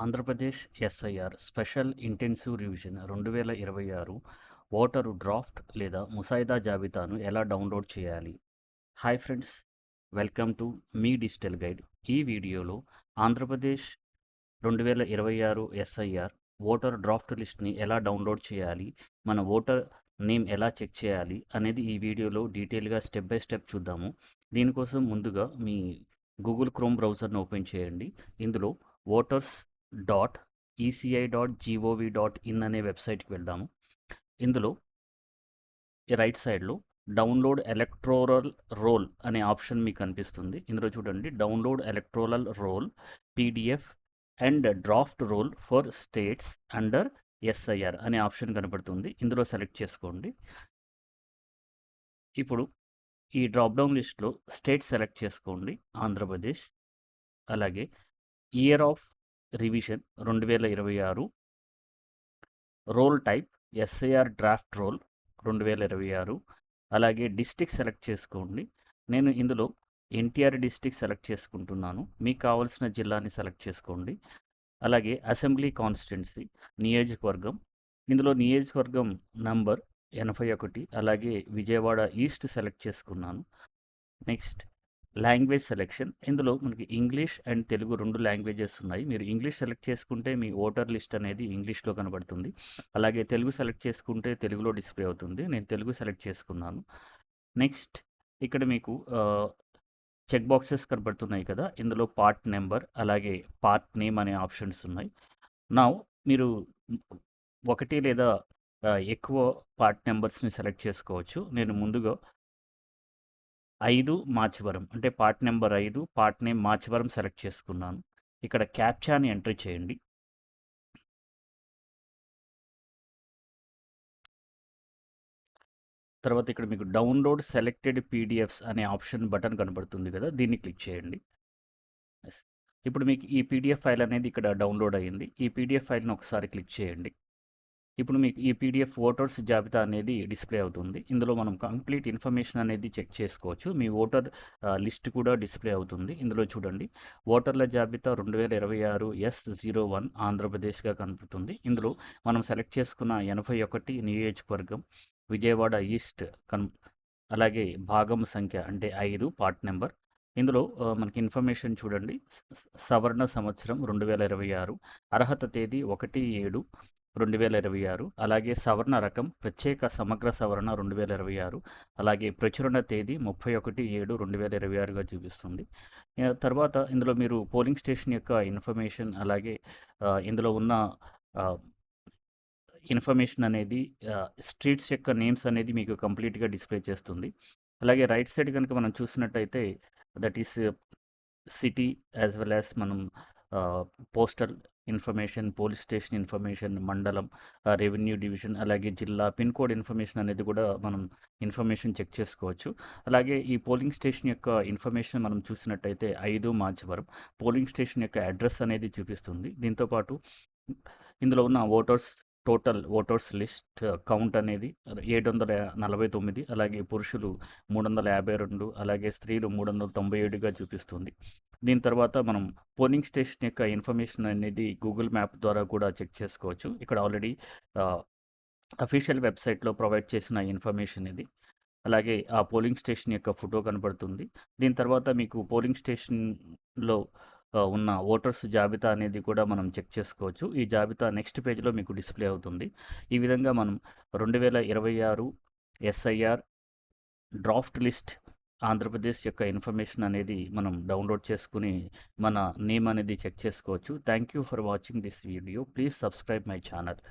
Andhra Pradesh SIR special intensive revision 2026 voter draft లేదా ముసాయిదా జాబితాను ఎలా డౌన్లోడ్ చేయాలి? Hi friends, welcome to me digital guide. ఈ వీడియోలో ఆంధ్రప్రదేశ్ 2026 ఎస్ఐఆర్ ఓటర్ డ్రాఫ్ట్ లిస్ట్ని ఎలా డౌన్లోడ్ చేయాలి, మన ఓటర్ నేమ్ ఎలా చెక్ చేయాలి అనేది ఈ వీడియోలో డీటెయిల్గా స్టెప్ బై స్టెప్ చూద్దాము. దీనికోసం ముందుగా మీ గూగుల్ క్రోమ్ బ్రౌజర్ను ఓపెన్ చేయండి. ఇందులో voters.eci.gov.in అనే వెబ్సైట్కి వెళ్దాము. ఇందులో రైట్ సైడ్లో డౌన్లోడ్ ఎలక్టోరల్ రోల్ అనే ఆప్షన్ మీకు కనిపిస్తుంది. ఇందులో చూడండి, download electoral roll PDF and draft roll for states under SIR అనే ఆప్షన్ కనబడుతుంది. ఇందులో సెలెక్ట్ చేసుకోండి. ఇప్పుడు ఈ డ్రాప్ డౌన్ లిస్ట్లో స్టేట్ సెలెక్ట్ చేసుకోండి, ఆంధ్రప్రదేశ్. అలాగే year of revision 2026, roll type SIR draft roll 2026. అలాగే డిస్ట్రిక్ట్ సెలెక్ట్ చేసుకోండి. నేను ఇందులో ఎన్టీఆర్ డిస్ట్రిక్ట్ సెలెక్ట్ చేసుకుంటున్నాను. మీకు కావాల్సిన జిల్లాని సెలెక్ట్ చేసుకోండి. అలాగే అసెంబ్లీ కాన్స్టిట్యున్సీ నియోజకవర్గం, ఇందులో నియోజకవర్గం నంబర్ 81, అలాగే విజయవాడ ఈస్ట్ సెలెక్ట్ చేసుకున్నాను. నెక్స్ట్ లాంగ్వేజ్ సెలెక్షన్, ఇందులో మనకి ఇంగ్లీష్ అండ్ తెలుగు 2 లాంగ్వేజెస్ ఉన్నాయి. మీరు ఇంగ్లీష్ సెలెక్ట్ చేసుకుంటే మీ ఓటర్ లిస్ట్ అనేది ఇంగ్లీష్లో కనబడుతుంది. అలాగే తెలుగు సెలెక్ట్ చేసుకుంటే తెలుగులో డిస్ప్లే అవుతుంది. నేను తెలుగు సెలెక్ట్ చేసుకున్నాను. నెక్స్ట్ ఇక్కడ మీకు చెక్ బాక్సెస్ కనబడుతున్నాయి కదా, ఇందులో పార్ట్ నెంబర్ అలాగే పార్ట్ నేమ్ అనే ఆప్షన్స్ ఉన్నాయి. నా మీరు 1 లేదా ఎక్కువ పార్ట్ నెంబర్స్ని సెలెక్ట్ చేసుకోవచ్చు. నేను ముందుగా 5 మాచవరం అంటే part number 5 part name Machavaram select చేసుకున్నాను. ఇక్కడ క్యాప్చాని ఎంటర్ చేయండి. తర్వాత ఇక్కడ మీకు డౌన్లోడ్ సెలెక్టెడ్ పీడిఎఫ్స్ అనే ఆప్షన్ బటన్ కనబడుతుంది కదా, దీన్ని క్లిక్ చేయండి. ఇప్పుడు మీకు ఈ పీడిఎఫ్ ఫైల్ అనేది ఇక్కడ డౌన్లోడ్ అయ్యింది. ఈ పీడిఎఫ్ ఫైల్ని ఒకసారి క్లిక్ చేయండి. ఇప్పుడు మీకు ఈ పీడిఎఫ్ ఓటర్స్ జాబితా అనేది డిస్ప్లే అవుతుంది. ఇందులో మనం కంప్లీట్ ఇన్ఫర్మేషన్ అనేది చెక్ చేసుకోవచ్చు. మీ ఓటర్ లిస్ట్ కూడా డిస్ప్లే అవుతుంది. ఇందులో చూడండి, ఓటర్ల జాబితా 2026 S01 ఆంధ్రప్రదేశ్గా కనబడుతుంది. ఇందులో మనం సెలెక్ట్ చేసుకున్న 81 నియోజకవర్గం విజయవాడ ఈస్ట్ అలాగే భాగం సంఖ్య అంటే 5 పార్ట్ నెంబర్. ఇందులో మనకి ఇన్ఫర్మేషన్ చూడండి, సవరణ సంవత్సరం 2026, అర్హత తేదీ 1/7/2026, అలాగే సవరణ రకం ప్రత్యేక సమగ్ర సవరణ 2026, అలాగే ప్రచురణ తేదీ 31/7/2026గా చూపిస్తుంది. తర్వాత ఇందులో మీరు పోలింగ్ స్టేషన్ యొక్క ఇన్ఫర్మేషన్ అలాగే ఇందులో ఉన్న ఇన్ఫర్మేషన్ అనేది స్ట్రీట్స్ యొక్క నేమ్స్ అనేది మీకు కంప్లీట్గా డిస్ప్లే చేస్తుంది. అలాగే రైట్ సైడ్ కనుక మనం చూసినట్టయితే that is city as well as మనం postal information, police station information, మండలం, రెవెన్యూ డివిజన్, అలాగే జిల్లా పిన్ కోడ్ ఇన్ఫర్మేషన్ అనేది కూడా మనం ఇన్ఫర్మేషన్ చెక్ చేసుకోవచ్చు. అలాగే ఈ పోలింగ్ స్టేషన్ యొక్క ఇన్ఫర్మేషన్ మనం చూసినట్టయితే 5 మాచవరం పోలింగ్ స్టేషన్ యొక్క అడ్రస్ అనేది చూపిస్తుంది. దీంతోపాటు ఇందులో ఉన్న టోటల్ ఓటర్స్ లిస్ట్ కౌంట్ అనేది 749, అలాగే పురుషులు 352, అలాగే స్త్రీలు 397గా చూపిస్తుంది. దీని తర్వాత మనం పోలింగ్ స్టేషన్ యొక్క ఇన్ఫర్మేషన్ అనేది గూగుల్ మ్యాప్ ద్వారా కూడా చెక్ చేసుకోవచ్చు. ఇక్కడ ఆల్రెడీ అఫీషియల్ వెబ్సైట్లో ప్రొవైడ్ చేసిన ఇన్ఫర్మేషన్ ఇది. అలాగే ఆ పోలింగ్ స్టేషన్ యొక్క ఫోటో కనబడుతుంది. దీని తర్వాత మీకు పోలింగ్ స్టేషన్లో ఉన్న ఓటర్స్ జాబితా అనేది కూడా మనం చెక్ చేసుకోవచ్చు. ఈ జాబితా నెక్స్ట్ పేజ్లో మీకు డిస్ప్లే అవుతుంది. ఈ విధంగా మనం 2026 ఎస్ఐఆర్ డ్రాఫ్ట్ లిస్ట్ ఆంధ్రప్రదేశ్ యొక్క ఇన్ఫర్మేషన్ అనేది మనం డౌన్లోడ్ చేసుకుని మన నేమ్ అనేది చెక్ చేసుకోవచ్చు. Thank you for watching this video. Please subscribe my channel.